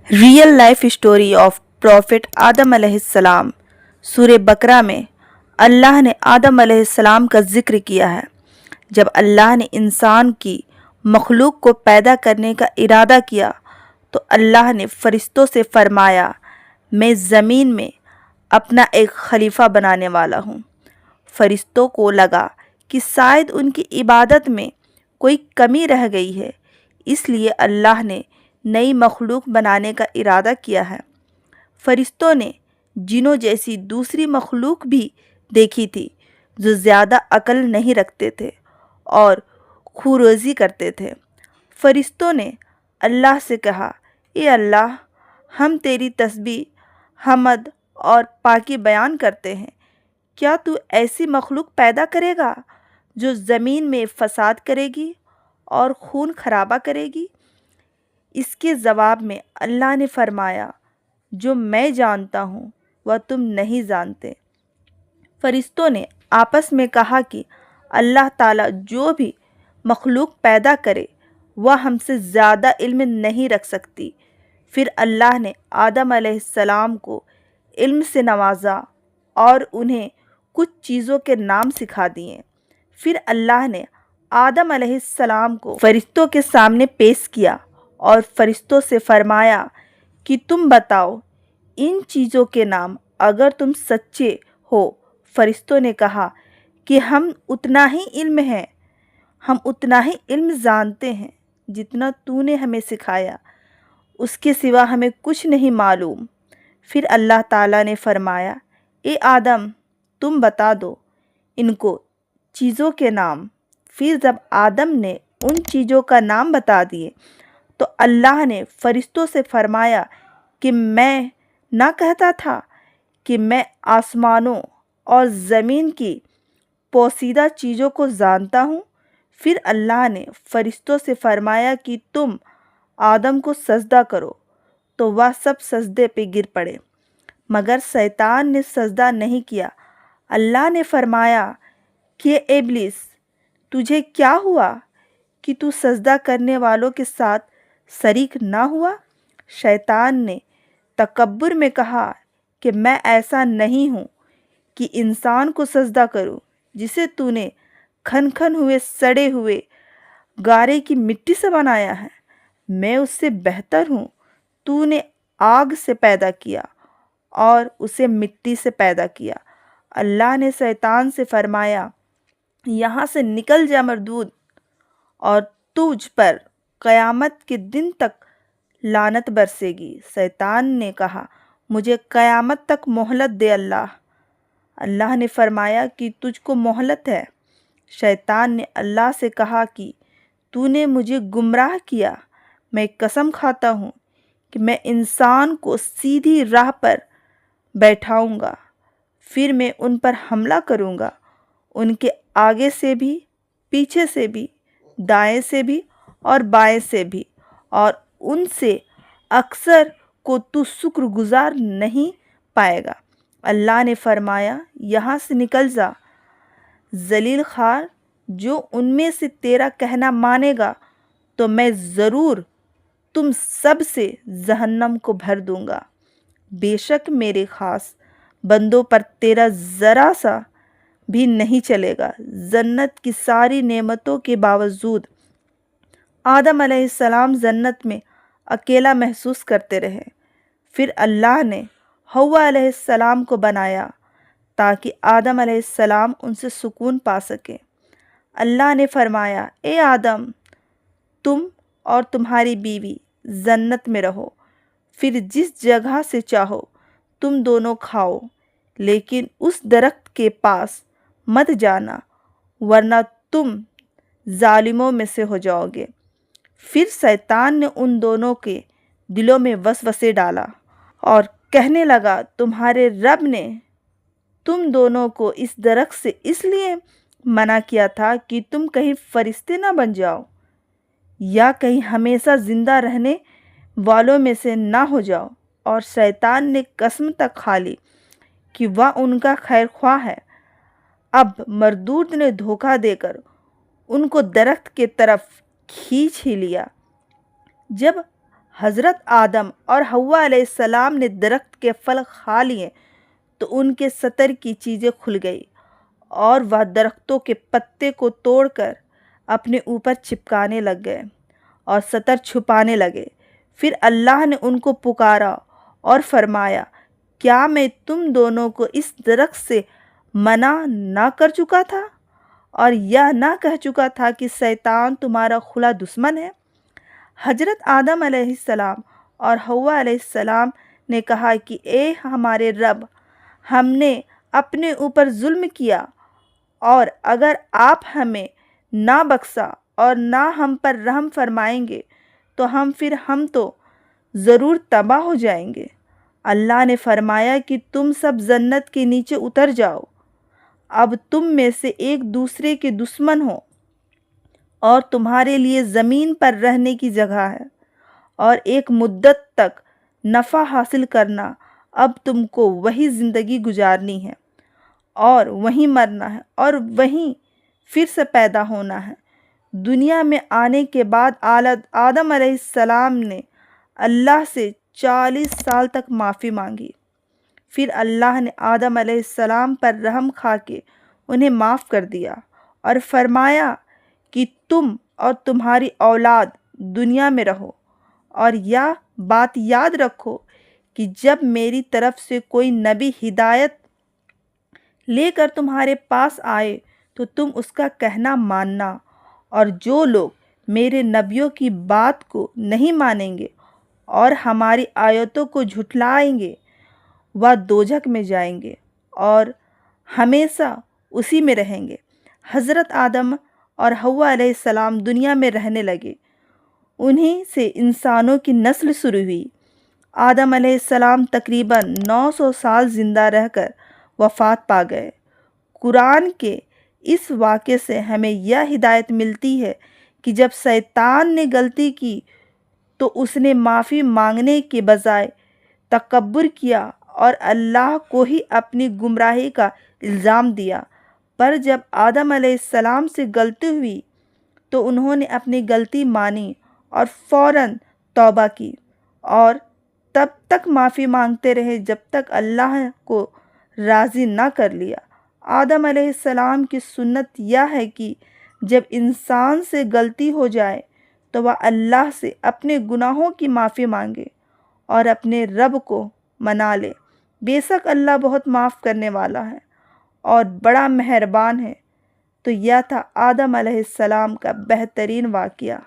Real life story of prophet Adam अलैहिस्सलाम। सूरह बकरा में अल्लाह ने आदम अलैहिस्सलाम का जिक्र किया है। जब अल्लाह ने इंसान की मखलूक को पैदा करने का इरादा किया तो अल्लाह ने फरिश्तों से फरमाया, मैं ज़मीन में अपना एक खलीफा बनाने वाला हूँ। फरिश्तों को लगा कि शायद उनकी इबादत में कोई कमी रह गई है, इसलिए अल्लाह ने नई मखलूक बनाने का इरादा किया है। फरिश्तों ने जिनों जैसी दूसरी मखलूक भी देखी थी जो ज़्यादा अकल नहीं रखते थे और खुरोज़ी करते थे। फरिश्तों ने अल्लाह से कहा, ए अल्लाह, हम तेरी तस्बीह, हमद और पाकी बयान करते हैं। क्या तू ऐसी मखलूक पैदा करेगा जो ज़मीन में फसाद करेगी और खून खराबा करेगी? इसके जवाब में अल्लाह ने फरमाया, जो मैं जानता हूँ वह तुम नहीं जानते। फरिश्तों ने आपस में कहा कि अल्लाह ताला जो भी मखलूक पैदा करे वह हमसे ज़्यादा इल्म नहीं रख सकती। फिर अल्लाह ने आदम अलैहिस्सलाम को इल्म से नवाजा और उन्हें कुछ चीज़ों के नाम सिखा दिए। फिर अल्लाह ने आदम अलैहिस्सलाम को फरिश्तों के सामने पेश किया और फरिश्तों से फरमाया कि तुम बताओ इन चीज़ों के नाम अगर तुम सच्चे हो। फरिश्तों ने कहा कि हम उतना ही इल्म जानते हैं जितना तूने हमें सिखाया, उसके सिवा हमें कुछ नहीं मालूम। फिर अल्लाह ताला ने फरमाया, ए आदम, तुम बता दो इनको चीज़ों के नाम। फिर जब आदम ने उन चीज़ों का नाम बता दिए तो अल्लाह ने फरिश्तों से फरमाया कि मैं ना कहता था कि मैं आसमानों और ज़मीन की पोशीदा चीज़ों को जानता हूँ। फिर अल्लाह ने फरिश्तों से फरमाया कि तुम आदम को सजदा करो, तो वह सब सजदे पे गिर पड़े, मगर शैतान ने सजदा नहीं किया। अल्लाह ने फरमाया कि इब्लिस, तुझे क्या हुआ कि तू सजदा करने वालों के साथ शरीक ना हुआ? शैतान ने तकब्बुर में कहा कि मैं ऐसा नहीं हूँ कि इंसान को सजदा करूँ जिसे तूने खन खन हुए सड़े हुए गारे की मिट्टी से बनाया है। मैं उससे बेहतर हूँ। तूने आग से पैदा किया और उसे मिट्टी से पैदा किया। अल्लाह ने शैतान से फरमाया, यहाँ से निकल जा मरदूद, और तुझ पर क़यामत के दिन तक लानत बरसेगी। शैतान ने कहा, मुझे क़यामत तक मोहलत दे अल्लाह। अल्लाह ने फरमाया कि तुझको मोहलत है। शैतान ने अल्लाह से कहा कि तूने मुझे गुमराह किया। मैं कसम खाता हूँ कि मैं इंसान को सीधी राह पर बैठाऊँगा, फिर मैं उन पर हमला करूँगा, उनके आगे से भी, पीछे से भी, दाएं से भी और बाएं से भी, और उनसे अक्सर को तू शुक्रगुजार नहीं पाएगा। अल्लाह ने फरमाया, यहाँ से निकल जा जलील खार। जो उनमें से तेरा कहना मानेगा तो मैं ज़रूर तुम सब से जहन्नम को भर दूंगा। बेशक मेरे ख़ास बंदों पर तेरा ज़रा सा भी नहीं चलेगा। जन्नत की सारी नेमतों के बावजूद आदम अलैहिस्सलाम जन्नत में अकेला महसूस करते रहे। फिर अल्लाह ने हव्वा अलैहिस्सलाम को बनाया ताकि आदम अलैहिस्सलाम उनसे सुकून पा सके। अल्लाह ने फरमाया, ए आदम, तुम और तुम्हारी बीवी जन्नत में रहो, फिर जिस जगह से चाहो तुम दोनों खाओ, लेकिन उस दरख्त के पास मत जाना वरना तुम जालिमों में से हो जाओगे। फिर शैतान ने उन दोनों के दिलों में वसवसे डाला और कहने लगा, तुम्हारे रब ने तुम दोनों को इस दरख्त से इसलिए मना किया था कि तुम कहीं फरिश्ते ना बन जाओ या कहीं हमेशा ज़िंदा रहने वालों में से ना हो जाओ। और शैतान ने कसम तक खा ली कि वह उनका खैर ख्वाह है। अब मरदूद ने धोखा देकर उनको दरख्त के तरफ खींच ही लिया। जब حضرت آدم اور حوا علیہ السلام نے درخت کے پھل کھا لیے تو ان کے سطر کی چیزیں کھل گئی اور وہ درختوں کے پتے کو توڑ کر اپنے اوپر چپکانے لگ گئے اور سطر چھپانے لگے۔ پھر اللہ نے ان کو پکارا اور فرمایا، کیا میں تم دونوں کو اس درخت سے منع نہ کر چکا تھا اور یہ نہ کہہ چکا تھا کہ شیطان تمہارا کھلا دشمن ہے؟ حضرت آدم علیہ السلام اور حوا علیہ السلام نے کہا کہ اے ہمارے رب، ہم نے اپنے اوپر ظلم کیا، اور اگر آپ ہمیں نہ بخشا اور نہ ہم پر رحم فرمائیں گے تو ہم تو ضرور تباہ ہو جائیں گے۔ اللہ نے فرمایا کہ تم سب جنت کے نیچے اتر جاؤ، اب تم میں سے ایک دوسرے کے دشمن ہو اور تمہارے لیے زمین پر رہنے کی جگہ ہے اور ایک مدت تک نفع حاصل کرنا۔ اب تم کو وہی زندگی گزارنی ہے اور وہیں مرنا ہے اور وہیں پھر سے پیدا ہونا ہے۔ دنیا میں آنے کے بعد آدم علیہ السلام نے اللہ سے 40 سال تک معافی مانگی۔ پھر اللہ نے آدم علیہ السلام پر رحم کھا کے انہیں معاف کر دیا اور فرمایا کہ تم اور تمہاری اولاد دنیا میں رہو، اور یہ بات یاد رکھو کہ جب میری طرف سے کوئی نبی ہدایت لے کر تمہارے پاس آئے تو تم اس کا کہنا ماننا، اور جو لوگ میرے نبیوں کی بات کو نہیں مانیں گے اور ہماری آیتوں کو جھٹلائیں گے وہ دوزخ میں جائیں گے اور ہمیشہ اسی میں رہیں گے۔ حضرت آدم اور حوا علیہ السلام دنیا میں رہنے لگے، انہیں سے انسانوں کی نسل شروع ہوئی۔ آدم علیہ السلام تقریباً 900 سال زندہ رہ کر وفات پا گئے۔ قرآن کے اس واقعے سے ہمیں یہ ہدایت ملتی ہے کہ جب شیطان نے غلطی کی تو اس نے معافی مانگنے کے بجائے تکبر کیا اور اللہ کو ہی اپنی گمراہی کا الزام دیا، پر جب آدم علیہ السلام سے غلطی ہوئی تو انہوں نے اپنی غلطی مانی اور فوراً توبہ کی، اور تب تک معافی مانگتے رہے جب تک اللہ کو راضی نہ کر لیا۔ آدم علیہ السلام کی سنت یہ ہے کہ جب انسان سے غلطی ہو جائے تو وہ اللہ سے اپنے گناہوں کی معافی مانگے اور اپنے رب کو منا لے۔ بے شک اللہ بہت معاف کرنے والا ہے اور بڑا مہربان ہے۔ تو یہ تھا آدم علیہ السلام کا بہترین واقعہ۔